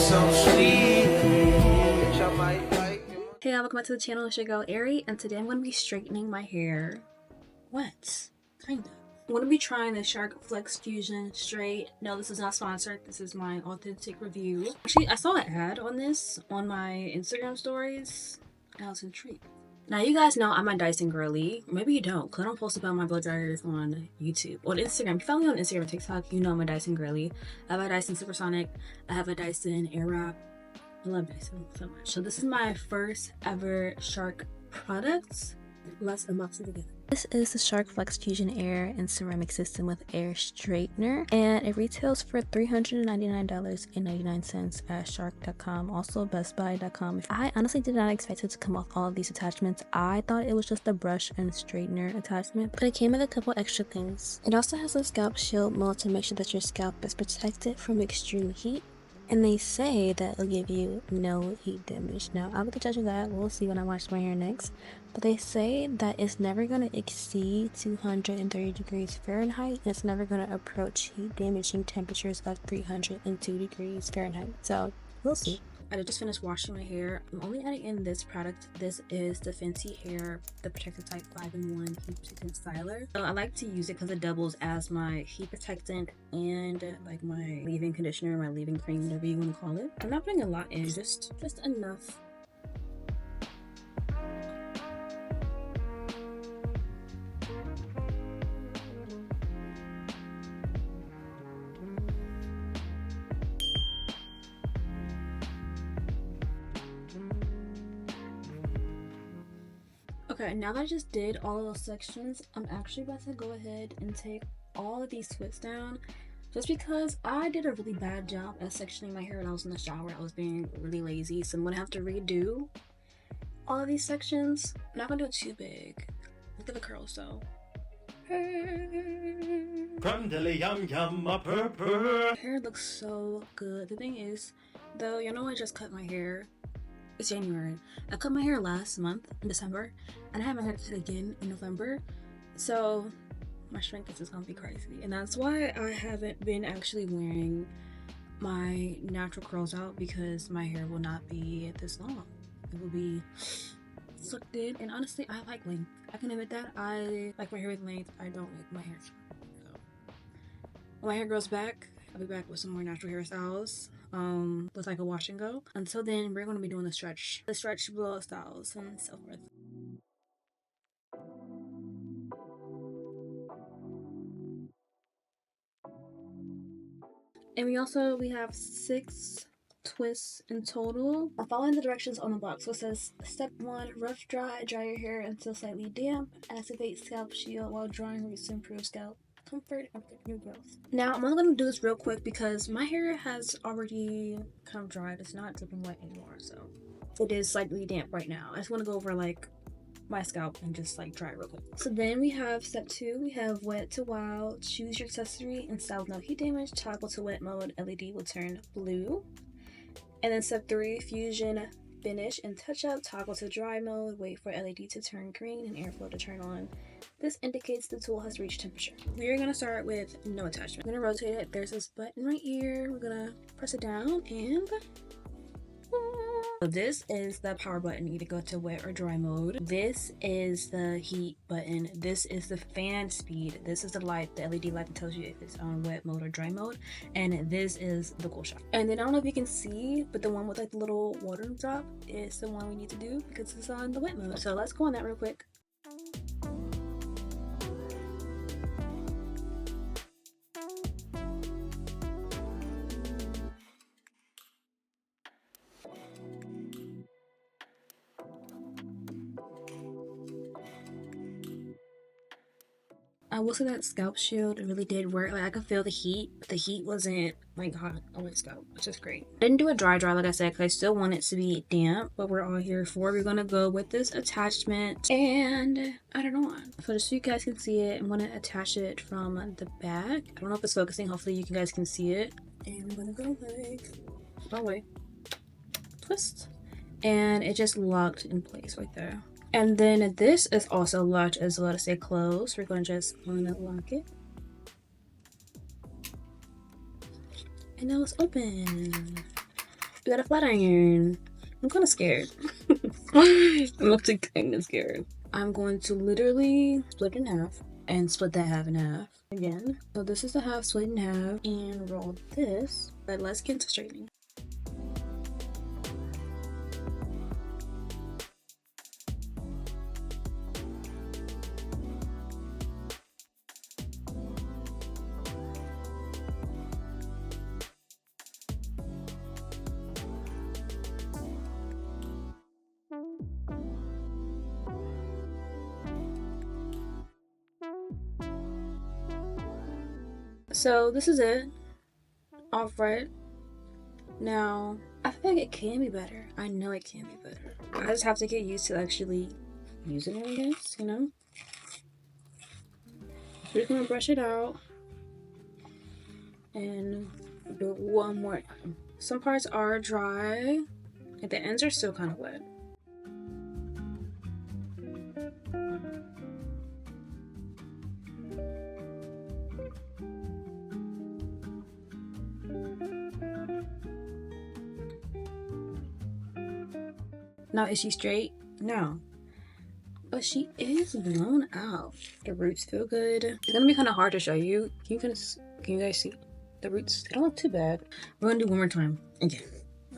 so sweet. Hey y'all, welcome back to the channel. It's your girl Aarian, and today I'm going to be straightening my hair. What? Kinda. I'm going to be trying the Shark FlexFusion straight. No, this is not sponsored. This is my authentic review. Actually, I saw an ad on this on my Instagram stories, and I was intrigued. Now, you guys know I'm a Dyson girly. Maybe you don't, because I don't post about my blow dryers on YouTube. On Instagram, if you follow me on Instagram and TikTok, you know I'm a Dyson girly. I have a Dyson Supersonic. I have a Dyson Airwrap. I love Dyson so much. So this is my first ever Shark product. Let's unbox it together. This is the Shark FlexFusion Air and Ceramic System with Air Straightener, and it retails for $399.99 at shark.com, also bestbuy.com. I honestly did not expect it to come off all of these attachments. I thought it was just a brush and straightener attachment, but it came with a couple extra things. It also has a scalp shield mode to make sure that your scalp is protected from extreme heat. And they say that it'll give you no heat damage. Now, I'll be judging that. We'll see when I wash my hair next. But they say that it's never going to exceed 230 degrees Fahrenheit. And it's never going to approach heat damaging temperatures of 302 degrees Fahrenheit. So, we'll see. I just finished washing my hair. I'm only adding in this product. This is the Fenty Hair, the Protectant Type 5-in-1 Heat Protectant Styler. So I like to use it because it doubles as my heat protectant and like my leave-in conditioner, my leave-in cream, whatever you want to call it. I'm not putting a lot in, just enough. Okay, now that I just did all of those sections, I'm actually about to go ahead and take all of these twists down, just because I did a really bad job at sectioning my hair when I was in the shower. I was being really lazy, so I'm gonna have to redo all of these sections. I'm not gonna do it too big. Look at the curls though. Hair looks so good. The thing is, though, you know I just cut my hair. It's January. I cut my hair last month in December, and I have my hair cut again in November. So my strength is just gonna be crazy, and that's why I haven't been actually wearing my natural curls out, because my hair will not be this long. It will be sucked in, and honestly, I like length. I can admit that. I like my hair with length. I don't like my hair short. So when my hair grows back, I'll be back with some more natural hairstyles. With like a wash and go. Until then, we're going to be doing the stretch blow styles and so forth. And we have 6 twists in total. I'm following the directions on the box. So it says step 1, rough dry your hair until slightly damp. Activate scalp shield while drying roots to improve scalp comfort and new growth. Now I'm only going to do this real quick because my hair has already kind of dried. It's not dripping wet anymore, so it is slightly damp right now. I just want to go over like my scalp and just like dry it real quick. So then we have step 2. We have wet to wild. Choose your accessory and style with no heat damage. Toggle to wet mode. LED will turn blue. And then step 3, fusion, finish and touch up. Toggle to dry mode. Wait for LED to turn green and airflow to turn on. This indicates the tool has reached temperature. We're gonna start with no attachment. I'm gonna rotate it. There's this button right here. We're gonna press it down, and so this is the power button. Either go to wet or dry mode. This is the heat button. This is the fan speed. This is the light, the LED light that tells you if it's on wet mode or dry mode. And this is the cool shot. And then I don't know if you can see, but the one with like the little water drop is the one we need to do because it's on the wet mode. So let's go on that real quick. I will say that scalp shield really did work. Like I could feel the heat, but the heat wasn't like hot on my scalp, which is great. I didn't do a dry like I said, because I still want it to be damp, but we're all here for. We're gonna go with this attachment and add it on. So just so you guys can see it, I'm gonna attach it from the back. I don't know if it's focusing. Hopefully you guys can see it. And I'm gonna go like, oh wait, twist, and it just locked in place right there. And then this is also locked as well to stay closed. We're going to just unlock it. And now it's open. We got a flat iron. I'm kind of scared. I'm actually kind of scared. I'm going to literally split it in half and split that half in half again. So this is the half split in half and roll this. But let's get into straightening. So this is it. Off right. Now, I feel like it can be better. I know it can be better. I just have to get used to actually using it, I guess, you know? We're just gonna brush it out and do it one more time. Some parts are dry, and the ends are still kind of wet. Now, is she straight? No. But she is blown out. The roots feel good. It's gonna be kind of hard to show you. Can you guys see the roots? They don't look too bad. We're gonna do one more time.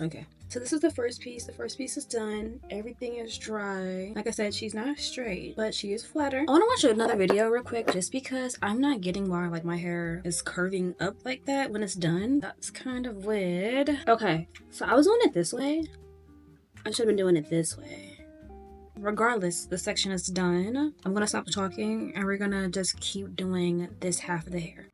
Okay. So this is the first piece. The first piece is done. Everything is dry. Like I said, she's not straight, but she is flatter. I want to watch another video real quick just because I'm not getting why like my hair is curving up like that when it's done. That's kind of weird. Okay, so I was doing it this way. I should have been doing it this way. Regardless, the section is done. I'm gonna stop talking and we're gonna just keep doing this half of the hair.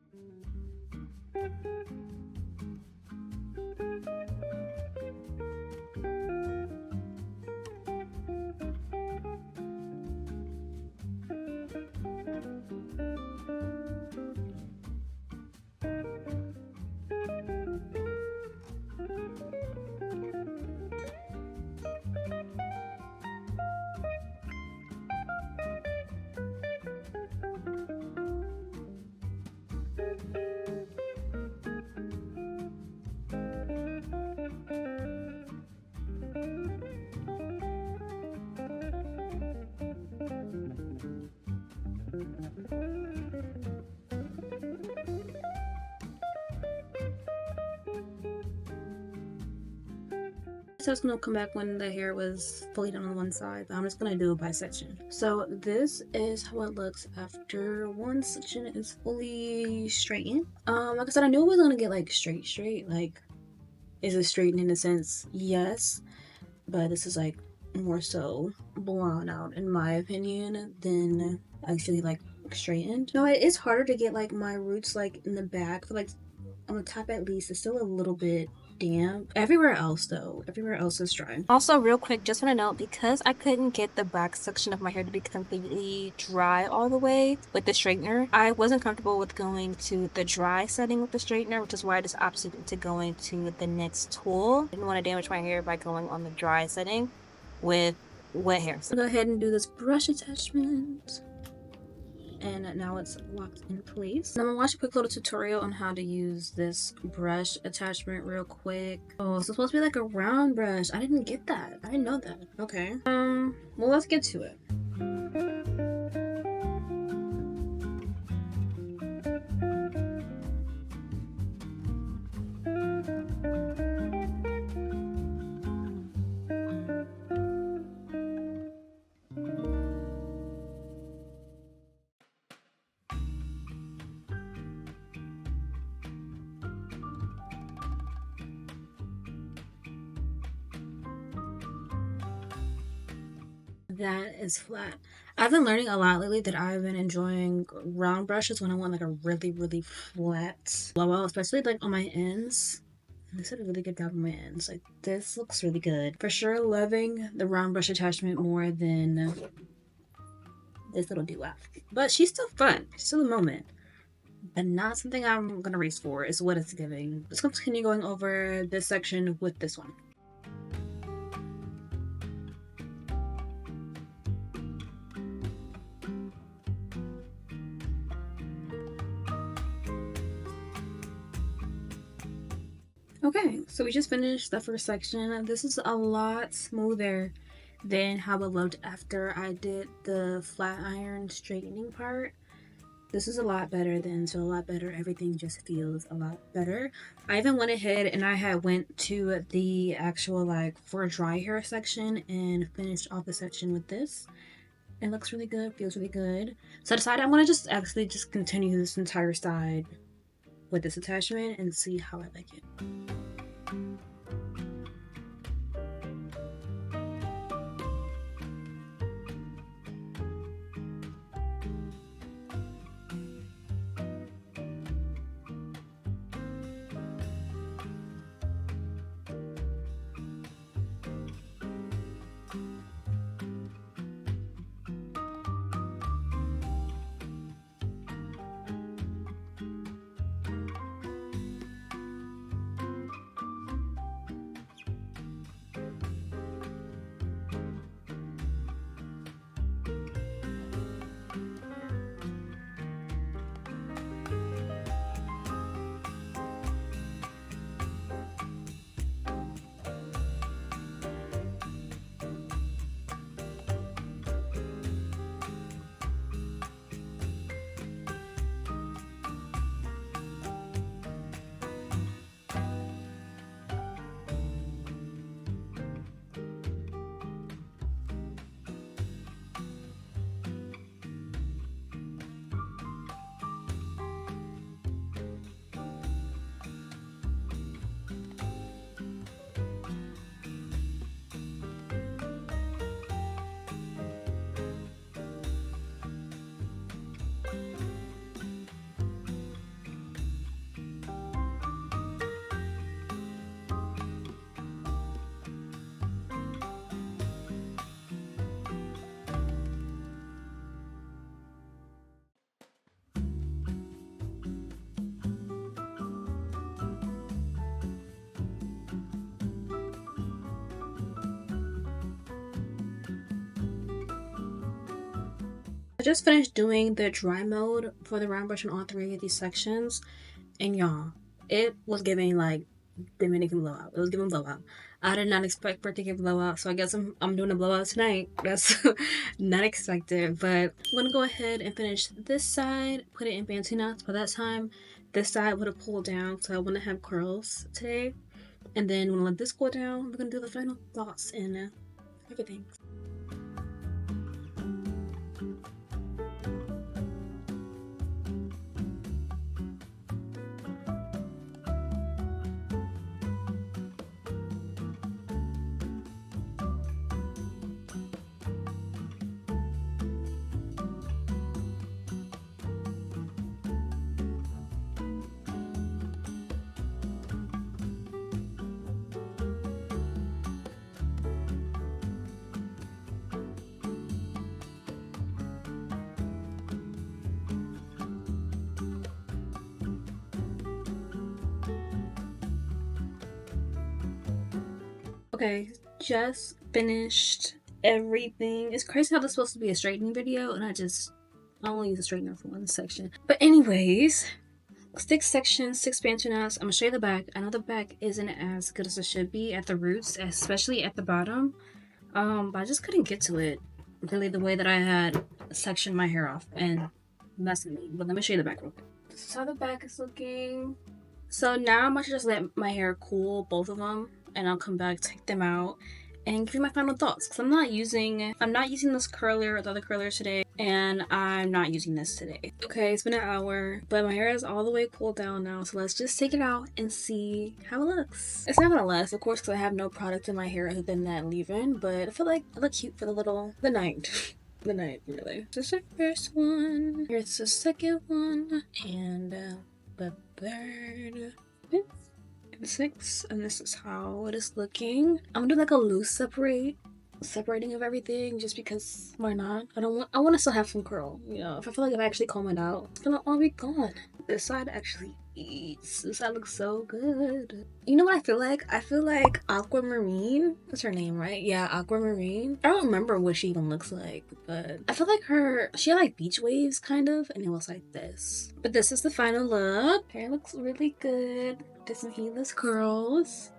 So it's gonna come back when the hair was fully done on one side, but I'm just gonna do a bisection. So this is how it looks after one section is fully straightened. Like I said, I knew it was gonna get like straight. Like, is it straightened in a sense? Yes, but this is like more so blown out in my opinion than actually like straightened. No, it is harder to get like my roots like in the back, but like on the top at least, it's still a little bit damp. Everywhere else is dry. Also, real quick, just want to note, because I couldn't get the back section of my hair to be completely dry all the way with the straightener, I wasn't comfortable with going to the dry setting with the straightener, which is why I just opted to going to the next tool. I didn't want to damage my hair by going on the dry setting with wet hair. So go ahead and do this brush attachment. And now it's locked in place. And I'm gonna watch a quick little tutorial on how to use this brush attachment real quick. Oh, it's supposed to be like a round brush. I didn't get that. I didn't know that. Okay. Well, let's get to it. That is flat. I've been learning a lot lately that I've been enjoying round brushes when I want like a really flat blowout, especially like on my ends. This did a really good job on my ends. Like, this looks really good. For sure loving the round brush attachment more than this little do-up. But she's still fun. She's still a moment. But not something I'm gonna race for, is what it's giving. Let's continue going over this section with this one. Okay, so we just finished the first section. This is a lot smoother than how it looked after I did the flat iron straightening part. This is a lot better than, so a lot better. Everything just feels a lot better. I even went ahead and I had went to the actual like for dry hair section and finished off the section with this. It looks really good, feels really good. So I decided I'm gonna just actually just continue this entire side with this attachment and see how I like it. I just finished doing the dry mode for the round brush on all three of these sections, and y'all, it was giving like Dominican blowout. It was giving blowout. I did not expect for it to give blowout, so I guess I'm doing a blowout tonight. That's not expected, but I'm gonna go ahead and finish this side, put it in Bantu knots. By that time, this side would have pulled down, so I want to have curls today. And then when I let this cool down, we're gonna do the final thoughts and everything. Okay, just finished everything. It's crazy how this is supposed to be a straightening video, and I only use a straightener for one section. But anyways, 6 sections, 6 Bantu knots. I'm gonna show you the back. I know the back isn't as good as it should be at the roots, especially at the bottom. But I just couldn't get to it really the way that I had sectioned my hair off, and that's me. But let me show you the back real quick. This is how the back is looking. So now I'm gonna just let my hair cool, both of them, and I'll come back, take them out, and give you my final thoughts. Cause I'm not using this curler or the other curlers today, and I'm not using this today. Okay, it's been an hour, but my hair is all the way cooled down now. So let's just take it out and see how it looks. It's not gonna last, of course, because I have no product in my hair other than that leave-in. But I feel like I look cute for the night. The night, really. This is the first one. Here's the second one, and the third, fifth, and sixth, and this is how it is looking. I'm gonna do like a loose separating of everything, just because why not? I want to still have some curl, you know. If I feel like if I actually comb it out, it's gonna all be gone. This side actually eats. This side looks so good. You know what I feel like? I feel like Aquamarine. That's her name, right? Yeah, Aquamarine. I don't remember what she even looks like, but I feel like she had like beach waves kind of, and it was like this. But this is the final look. Hair looks really good. Did some heatless curls.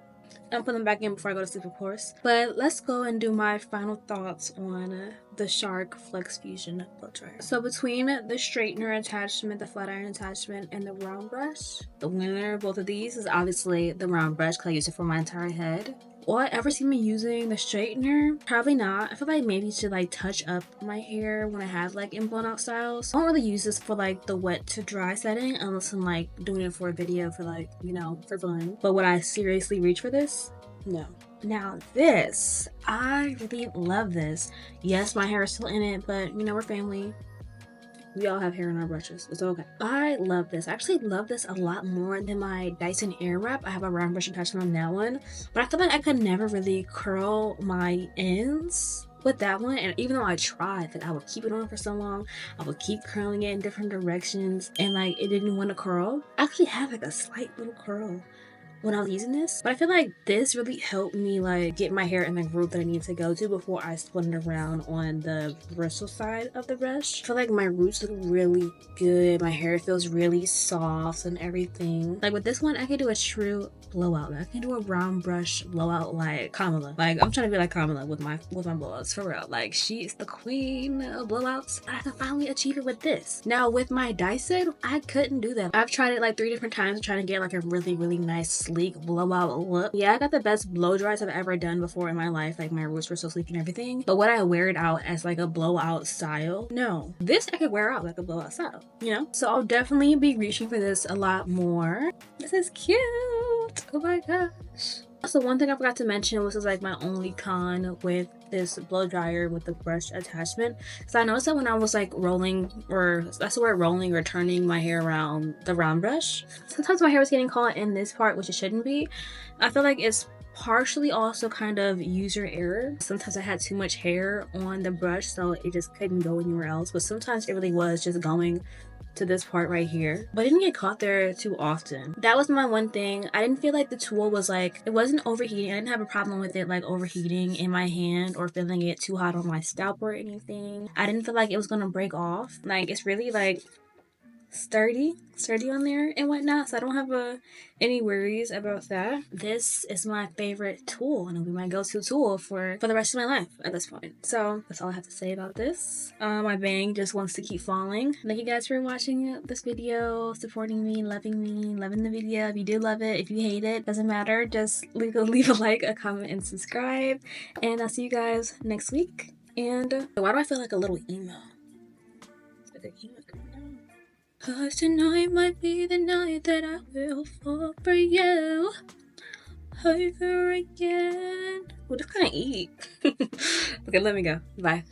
I'll put them back in before I go to sleep, of course. But let's go and do my final thoughts on the Shark FlexFusion blow dryer. So between the straightener attachment, the flat iron attachment, and the round brush, the winner of both of these is obviously the round brush because I use it for my entire head. Will I ever see me using the straightener? Probably not. I feel like maybe to like touch up my hair when I have like in blown out styles. I don't really use this for like the wet to dry setting unless I'm like doing it for a video for like, you know, for fun. But would I seriously reach for this? No. Now this, I really love this. Yes, my hair is still in it, but you know, we're family. We all have hair in our brushes. It's okay. I love this. I actually love this a lot more than my Dyson Airwrap. I have a round brush attachment on that one, but I feel like I could never really curl my ends with that one. And even though I tried, like I would keep it on for so long, I would keep curling it in different directions, and like it didn't want to curl. I actually have like a slight little curl when I was using this, but I feel like this really helped me like get my hair in the groove that I need to go to before I spin it around on the bristle side of the brush. I feel like my roots look really good. My hair feels really soft and everything. Like with this one, I can do a true blowout. I can do a round brush blowout like Kamala. Like I'm trying to be like Kamala with my blowouts, for real. Like she is the queen of blowouts. I can finally achieve it with this. Now with my Dyson, I couldn't do that. I've tried it like 3 different times trying to get like a really nice sleek blowout look. Yeah, I got the best blow dries I've ever done before in my life. Like my roots were so sleek and everything. But would I wear it out as like a blowout style? No. This I could wear out like a blowout style, you know? So I'll definitely be reaching for this a lot more. This is cute. Oh my gosh. Also, one thing I forgot to mention, was like my only con with this blow dryer with the brush attachment, so I noticed that when I was like rolling, or that's the word, rolling or turning my hair around the round brush, sometimes my hair was getting caught in this part, which it shouldn't be. I feel like it's partially also kind of user error. Sometimes I had too much hair on the brush, so it just couldn't go anywhere else, but sometimes it really was just going to this part right here, but I didn't get caught there too often. That was my one thing. I didn't feel like the tool was like, it wasn't overheating. I didn't have a problem with it like overheating in my hand or feeling it too hot on my scalp or anything. I didn't feel like it was gonna break off. Like it's really like sturdy on there and whatnot, so I don't have any worries about that. This is my favorite tool, and it'll be my go-to tool for the rest of my life at this point. So that's all I have to say about this. My bang just wants to keep falling. Thank you guys for watching this video, supporting me, loving the video. If you do love it, if you hate it, doesn't matter, just leave a like, a comment, and subscribe, and I'll see you guys next week. And why do I feel like a little emo? It's like a emo girl. 'Cause tonight might be the night that I will fall for you over again. Well, just kind of eat. Okay, let me go. Bye.